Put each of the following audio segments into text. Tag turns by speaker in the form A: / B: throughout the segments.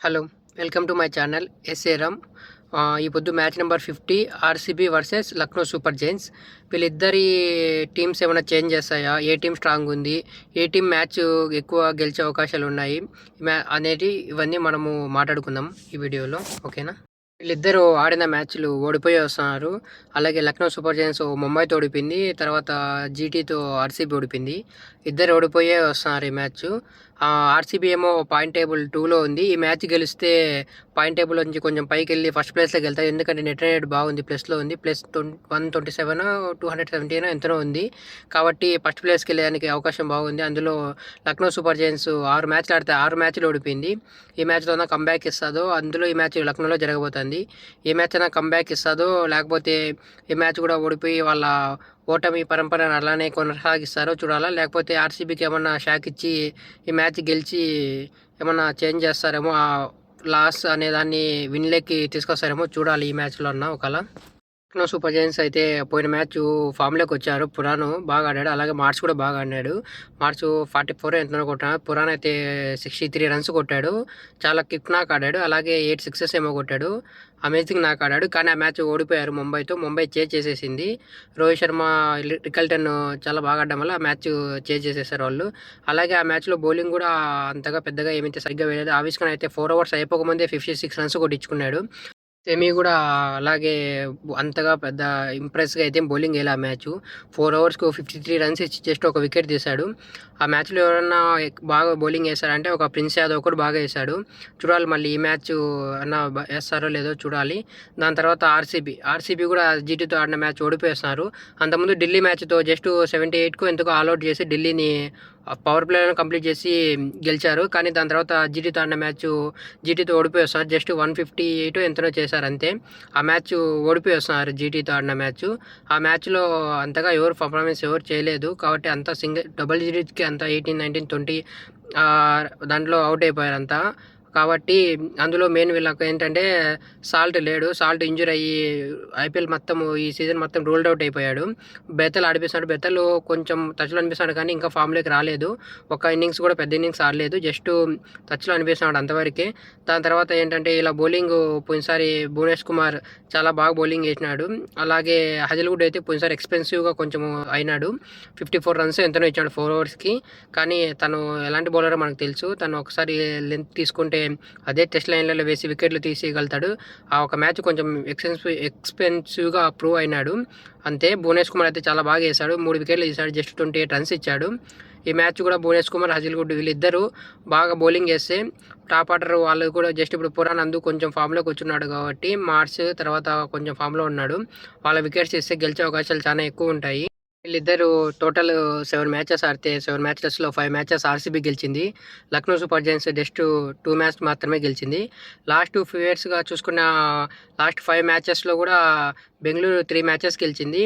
A: Hello! Welcome to my channel SA Ram. ఈ పొద్దు match number 50 RCB versus Lucknow super giants. వీళ్ళిద్దరి teams ఏమైనా change చేస్తాయా? ఏ టీమ్ స్ట్రాంగ్ ఉంది? ఏ టీమ్ మ్యాచ్ ఎక్కువ గెలిచే అవకాశాలున్నాయి? ఇవన్నీ మనము మాట్లాడుకుందాం ఈ వీడియోలో. ఓకేనా? వీళ్ళిద్దరూ ఆడిన మ్యాచ్‌లు ఓడిపోయి వస్తున్నారు. అలాగే లక్నో సూపర్ జెయింట్స్ ముంబైతో ఓడిపోయింది. తర్వాత జీటీతో ఆర్‌సీబీ ఓడిపోయింది. ఇద్దరు ఓడిపోయే వస్తున్నారు ఈ మ్యాచ్. ఆర్‌సీబీ ఏమో పాయింట్ టేబుల్ 2లో ఉంది. ఈ మ్యాచ్ గెలిస్తే పాయింట్ టేబుల్ నుంచి కొంచెం పైకెళ్ళి ఫస్ట్ ప్లేస్‌లోకి వెళ్తారు. ఎందుకంటే నెట్ రేట్ బాగుంది, ప్లస్‌లో ఉంది. ప్లస్ 127 217 ఎంతనో ఉంది. కాబట్టి ఫస్ట్ ప్లేస్‌కి వెళ్ళడానికి అవకాశం బాగుంది. అందులో లక్నో సూపర్ జెయింట్స్ 6 మ్యాచ్‌లు ఆడితే 6 మ్యాచ్‌లు ఓడిపోయింది. ఈ మ్యాచ్‌లోనా కమ్‌బ్యాక్ ఇస్తాదో, అందులో ఈ మ్యాచ్ లక్నోలో జరగబోతుంది. ఏ మ్యాచ్ అయినా కమ్‌బ్యాక్ ఇస్తాదో, లేకపోతే ఈ మ్యాచ్ కూడా ఓడిపోయి వాళ్ళ ఓటమి పరంపరను అలానే కొనసాగిస్తారో చూడాలా. లేకపోతే ఆర్‌సీబీకి ఏమన్నా షాక్ ఇచ్చి ఈ మ్యాచ్ గెలిచి ఏమన్నా చేంజ్ చేస్తారేమో, లాస్ అనే దాన్ని విన్‌లోకి తీసుకొస్తారేమో చూడాలి ఈ మ్యాచ్‌లో అన్నా ఒకవేళ. లక్నో సూపర్ జెయింట్స్ అయితే పోయిన మ్యాచ్ ఫామ్‌లోకి వచ్చారు. పురాను బాగా ఆడాడు. అలాగే మార్క్స్ కూడా బాగా ఆడినాడు. మార్క్స్ 44 ఎంతనో కొట్టాడు. పురాన్ అయితే 63 రన్స్ కొట్టాడు. చాలా కిక్ నాక్ ఆడాడు. అలాగే 8 సిక్సెస్ ఏమో కొట్టాడు. అమేజింగ్ నాక్ ఆడాడు. కానీ ఆ మ్యాచ్ ఓడిపోయారు ముంబైతో. ముంబై చేజ్ చేసేసింది. రోహిత్ శర్మ, రికల్టన్ చాలా బాగా ఆడడం వల్ల ఆ మ్యాచ్ చేజ్ చేసేసారు వాళ్ళు. అలాగే ఆ మ్యాచ్‌లో బౌలింగ్ కూడా అంతగా పెద్దగా ఏమైతే సరిగ్గా వేయలేదు. ఆవిష్ ఖాన్ అయితే 4 ఓవర్స్ అయిపోకముందే 56 రన్స్ కొట్టించుకున్నాడు. సెమీ గూడా అలాగే అంతగా పెద్ద ఇంప్రెస్‌గా అయితే బౌలింగ్ ఎయలే ఆ మ్యాచు. 4 ఓవర్స్‌కు 53 రన్స్ ఇచ్చి జస్ట్ ఒక వికెట్ తీశాడు. ఆ మ్యాచ్‌లో ఎవరన్నా బాగా బౌలింగ్ ఏసారంటే ఒక ప్రిన్స్ యాదవ్ ఒకడు బాగా ఏశాడు. చూడాలి మళ్ళీ ఈ మ్యాచు అన్నా ఏస్తారో లేదో చూడాలి. దాని తర్వాత ఆర్‌సీబీ గూడా జీటీతో ఆడిన మ్యాచ్ ఓడిపోయేస్తున్నారు. అంతకుముందు ఢిల్లీ మ్యాచ్‌తో జస్ట్ 78కో ఎంతకో ఆల్ ఔట్ చేసి ఢిల్లీని పవర్ ప్లేలోనే కంప్లీట్ చేసి గెలిచారు. కానీ దాని తర్వాత జీటీతో ఆడిన మ్యాచ్ జీటీతో ఓడిపోయి వస్తున్నారు. జస్ట్ 158 ఎంతనో చేశారు అంతే. ఆ మ్యాచ్ ఓడిపోయి వస్తున్నారు జీటీతో ఆడిన మ్యాచ్. ఆ మ్యాచ్‌లో అంతగా ఎవరు పర్ఫార్మెన్స్ చేయలేదు. కాబట్టి అంతా డబుల్ డిజిట్‌కి అంతా 18, 19, 20 దాంట్లో అవుట్ అయిపోయారంతా. కాబట్టి అందులో మెయిన్ వీళ్ళకి ఏంటంటే సాల్ట్ లేడు. సాల్ట్ ఇంజ్యూర్ అయ్యి ఐపీఎల్ మొత్తం ఈ సీజన్ మొత్తం రూల్డ్ అవుట్ అయిపోయాడు. బెతల్ ఆడిపిస్తున్నాడు. బెతల్ కొంచెం టచ్‌లో అనిపిస్తున్నాడు కానీ ఇంకా ఫామ్‌లోకి రాలేదు. ఒక ఇన్నింగ్స్ కూడా పెద్ద ఇన్నింగ్స్ ఆడలేదు. జస్ట్ టచ్‌లో అనిపిస్తున్నాడు అంతవరకే. దాని తర్వాత ఏంటంటే ఇలా బౌలింగ్ పోయినసారి భువనేష్ కుమార్ చాలా బాగా బౌలింగ్ ఏసినాడు. అలాగే హజిల్‌వుడ్ అయితే పోయినసారి ఎక్స్‌పెన్సివ్‌గా కొంచెం అయినాడు. 54 రన్స్ ఎంతనో ఇచ్చాడు 4 ఓవర్స్‌కి. కానీ తను ఎలాంటి బౌలరో మనకు తెలుసు. తను ఒకసారి లెంత్ తీసుకుంటే అదే టెస్ట్ లైన్‌లలో వేసి వికెట్లు తీసేయగలుగుతాడు. ఆ ఒక మ్యాచ్ కొంచెం ఎక్స్‌పెన్సివ్‌గా ప్రూవ్ అయినాడు. అంతే. భువనేష్ కుమార్ అయితే చాలా బాగా ఏశాడు. 3 వికెట్లు తీశాడు. జస్ట్ 28 రన్స్ ఇచ్చాడు. ఈ మ్యాచ్ కూడా భువనేష్ కుమార్, హజిల్‌వుడ్ వీళ్ళిద్దరూ బాగా బౌలింగ్ ఏస్తే టాప్ ఆర్డర్ వాళ్ళు కూడా జస్ట్ ఇప్పుడు పురాన్ అందు కొంచెం ఫామ్‌లోకి వచ్చున్నాడు కాబట్టి మార్క్స్ తర్వాత కొంచెం ఫామ్‌లో ఉన్నాడు. వాళ్ళ వికెట్స్ ఇస్తే గెలిచే అవకాశాలు చాలా ఎక్కువ ఉంటాయి. వీళ్ళిద్దరూ టోటల్ 7 మ్యాచెస్ ఆడితే 7 మ్యాచెస్‌లో 5 మ్యాచెస్ ఆర్‌సీబీ గెలిచింది. Lucknow super giants just 2 match మాత్రమే గెలిచింది. లాస్ట్ 2 ఇయర్స్‌గా చూసుకున్న లాస్ట్ 5 మ్యాచెస్‌లో కూడా బెంగుళూరు 3 మ్యాచెస్ గెలిచింది.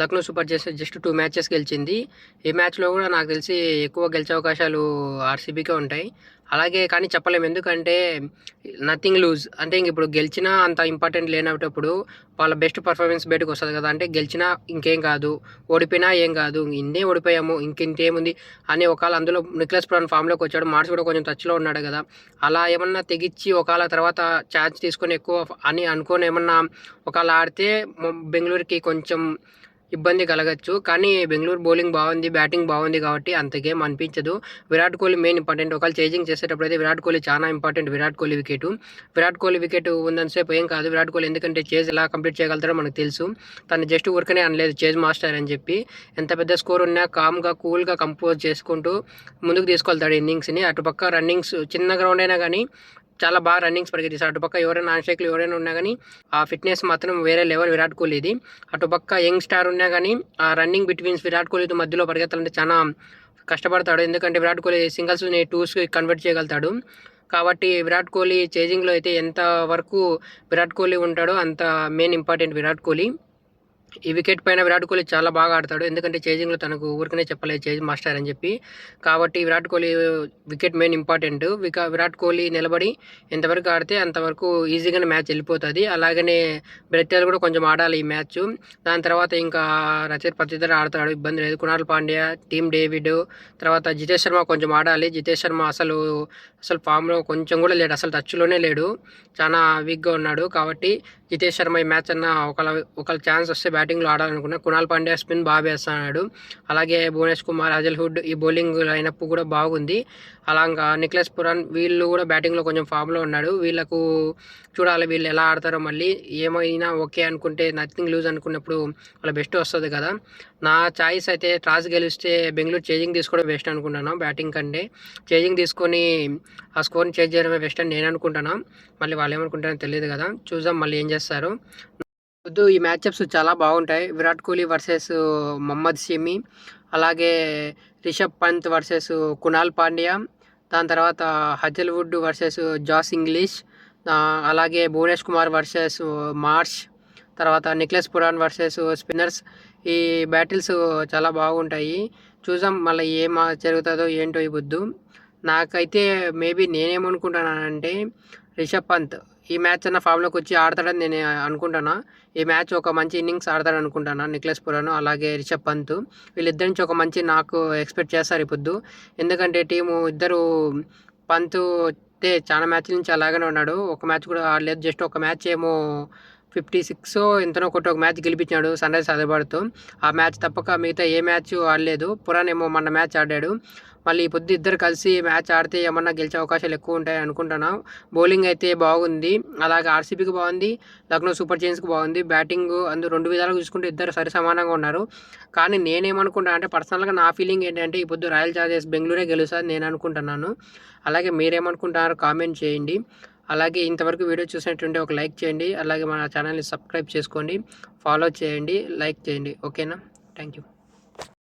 A: Lucknow super giants just 2 matches గెలిచింది. ఈ మ్యాచ్‌లో కూడా నాకు తెలిసి ఎక్కువ గెలిచే అవకాశాలు ఆర్‌సీబీకే ఉంటాయి. అలాగే కానీ చెప్పలేము. ఎందుకంటే నథింగ్ లూజ్. అంటే ఇప్పుడు గెలిచినా అంత ఇంపార్టెంట్ లేనప్పుడు వాళ్ళ బెస్ట్ పర్ఫార్మెన్స్ బయటకొస్తది కదా! అంటే గెలిచినా ఇంకేం కాదు, ఓడిపోయినా ఏం కాదు, ఇన్నే ఓడిపోయాము ఇంకేముంది అని ఒకవేళ అందులో నికోలస్ పురాన్ ఫామ్‌లోకి వచ్చాడు. మార్క్స్ కూడా కొంచెం టచ్‌లో ఉన్నాడు కదా! అలా ఏమన్నా తెగించి ఒకవేళ తర్వాత ఛాన్స్ తీసుకొని ఎక్కువ అని అనుకోని ఏమన్నా ఒకవేళ ఆడితే బెంగుళూరుకి కొంచెం ఇబ్బంది కలగచ్చు. కానీ బెంగుళూరు బౌలింగ్ బాగుంది, బ్యాటింగ్ బాగుంది కాబట్టి అంతకేం అనిపించదు. Virat Kohli main important. ఒకవేళ చేజింగ్ చేసేటప్పుడైతే విరాట్ కోహ్లీ చాలా important. Virat Kohli wicket. Virat Kohli wicket ఉన్నంత సేపు ఏం కాదు. విరాట్ కోహ్లీ ఎందుకంటే చేజ్ ఎలా కంప్లీట్ చేయగలుగుతాడో మనకు తెలుసు. తను జస్ట్ ఊరికనే అనలేదు చేజ్ మాస్టర్ అని చెప్పి. ఎంత పెద్ద స్కోర్ ఉన్నా కామ్‌గా, కూల్‌గా కంపోజ్ చేసుకుంటూ ముందుకు తీసుకెళ్తాడు ఇన్నింగ్స్‌ని. అటుపక్క రన్నింగ్స్ చిన్న గ్రౌండ్ అయినా గానీ చాలా బాగా రన్నింగ్స్ పరిగెత్తిస్తాడు. అటుపక్క ఎవరైనా నాన్ స్ట్రైక్‌లో ఎవరైనా ఉన్నా గానీ ఆ ఫిట్‌నెస్ మాత్రం వేరే లెవెల్ విరాట్ కోహ్లీది. అటుపక్క యంగ్ స్టార్ ఉన్నా గానీ ఆ రన్నింగ్ బిట్వీన్స్ విరాట్ కోహ్లీతో మధ్యలో పరిగెత్తాలంటే చానా కష్టపడతాడు. ఎందుకంటే విరాట్ కోహ్లీ సింగిల్స్‌ని టూస్‌కి కన్వర్ట్ చేయగలుగుతాడు. కాబట్టి విరాట్ కోహ్లీ చేజింగ్‌లో అయితే ఎంత వరకు విరాట్ కోహ్లీ ఉంటాడో అంత మెయిన్ ఇంపార్టెంట్ విరాట్ కోహ్లీ. ఈ వికెట్ పైన విరాట్ కోహ్లీ చాలా బాగా ఆడతాడు. ఎందుకంటే చేజింగ్‌లో తనకు ఊరికనే చెప్పలేదు చేజ్ మాస్టర్ అని చెప్పి. కాబట్టి Virat Kohli wicket main important. Virat Kohli నిలబడి ఎంతవరకు ఆడితే అంతవరకు ఈజీగానే మ్యాచ్ వెళ్ళిపోతది. అలాగనే బ్రెతెల్ కూడా కొంచెం ఆడాలి ఈ మ్యాచ్. దాని తర్వాత ఇంకా రచిత్ పతిదార్ ఆడతాడు, ఇబ్బంది లేదు. కునాల్ పాండ్యా, టీమ్ డేవిడ్, తర్వాత జితేష్ శర్మ కొంచెం ఆడాలి. జితేష్ శర్మ అసలు ఫామ్‌లో కొంచెం కూడా లేడు. అసలు టచ్‌లోనే లేడు. చాలా వీక్‌గా ఉన్నాడు. కాబట్టి జితేష్ శర్మ ఈ మ్యాచ్ అన్న ఒకళ్ళ ఛాన్స్ వస్తే బ్యాటింగ్లో ఆడాలనుకున్నా. కునాల్ పాండ్యా స్పిన్ బాగా వేస్తున్నాడు. అలాగే భువనేష్ కుమార్, హజల్వుడ్ ఈ బౌలింగ్ లైనప్ కూడా బాగుంది. అలాగా నిక్లెస్ పురాన్ వీళ్ళు కూడా బ్యాటింగ్లో కొంచెం ఫామ్లో ఉన్నాడు. వీళ్ళకు చూడాలి వీళ్ళు ఎలా ఆడతారో. మళ్ళీ ఏమైనా ఓకే అనుకుంటే నథింగ్ లూజ్ అనుకున్నప్పుడు వాళ్ళ బెస్ట్ వస్తుంది కదా. నా చాయిస్ అయితే టాస్ గెలిస్తే బెంగళూరు చేజింగ్ తీసుకోవడం బెస్ట్ అనుకుంటున్నాను బ్యాటింగ్ కంటే. చేజింగ్ తీసుకొని ఆ స్కోర్ని చేంజ్ చేయడమే బెస్ట్ అని నేను అనుకుంటున్నాను. మళ్ళీ వాళ్ళు ఏమనుకుంటారో తెలియదు కదా. చూద్దాం మళ్ళీ ఏం చేస్తారు. ఈ మ్యాచ్అప్స్ చాలా బాగుంటాయి. విరాట్ కోహ్లీ వర్సెస్ మొహమ్మద్ షమి, అలాగే రిషబ్ పంత్ వర్సెస్ కునాల్ పాండ్యా, దాని తర్వాత హజల్వుడ్ వర్సెస్ జాస్ ఇంగ్లీష్, అలాగే భువనేష్ కుమార్ వర్సెస్ మార్ష్, తర్వాత నిక్లెస్ పురాన్ వర్సెస్ స్పిన్నర్స్. ఈ బ్యాటిల్స్ చాలా బాగుంటాయి. చూద్దాం మళ్ళీ ఏం జరుగుతుందో ఏంటో ఈ పొద్దు. నాకైతే మేబీ నేనేమనుకుంటున్నానంటే రిషబ్ పంత్ ఈ మ్యాచ్ అన్న ఫామ్లోకి వచ్చి ఆడతాడని నేను అనుకుంటున్నా. ఈ మ్యాచ్ ఒక మంచి ఇన్నింగ్స్ ఆడతాడు అనుకుంటున్నా. నిక్లెస్ పురాన్ అలాగే రిషబ్ పంత్ వీళ్ళిద్దరి నుంచి ఒక మంచి నాకు ఎక్స్పెక్ట్ చేస్తారు ఈ పొద్దు. ఎందుకంటే టీము ఇద్దరు పంత్ అయితే చాలా మ్యాచ్ల నుంచి అలాగనే ఉన్నాడు. ఒక మ్యాచ్ కూడా ఆడలేదు. జస్ట్ ఒక మ్యాచ్ ఏమో 56 ఎంతనో కొట్టి ఒక మ్యాచ్ గెలిపించాడు సన్ రైజర్స్ హైదరాబాద్తో. ఆ మ్యాచ్ తప్పక మిగతా ఏ మ్యాచ్ ఆడలేదు. పురాన్ ఏమో మొన్న మ్యాచ్ ఆడాడు. మళ్ళీ ఈ పొద్దు ఇద్దరు కలిసి మ్యాచ్ ఆడితే ఏమన్నా గెలిచే అవకాశాలు ఎక్కువ ఉంటాయి అనుకుంటున్నాం. బౌలింగ్ అయితే బాగుంది. అలాగే ఆర్సీబీకి బాగుంది, లక్నో సూపర్ జైంట్స్కి బాగుంది. బ్యాటింగ్ రెండు విధాలుగా చూసుకుంటే ఇద్దరు సరి సమానంగా ఉన్నారు. కానీ నేనేమనుకుంటున్నా అంటే పర్సనల్గా నా ఫీలింగ్ ఏంటంటే ఈ పొద్దు రాయల్ ఛాలెంజర్స్ బెంగళూరే గెలుస్తుంది నేను అనుకుంటున్నాను. అలాగే మీరేమనుకుంటున్నారో కామెంట్ చేయండి. అలాగే ఇంతవరకు వీడియో చూసినట్టుంటే ఒక లైక్ చేయండి. అలాగే మన ఛానల్ని సబ్స్క్రైబ్ చేసుకోండి, ఫాలో చేయండి, లైక్ చేయండి. ఓకేనా? Thank you.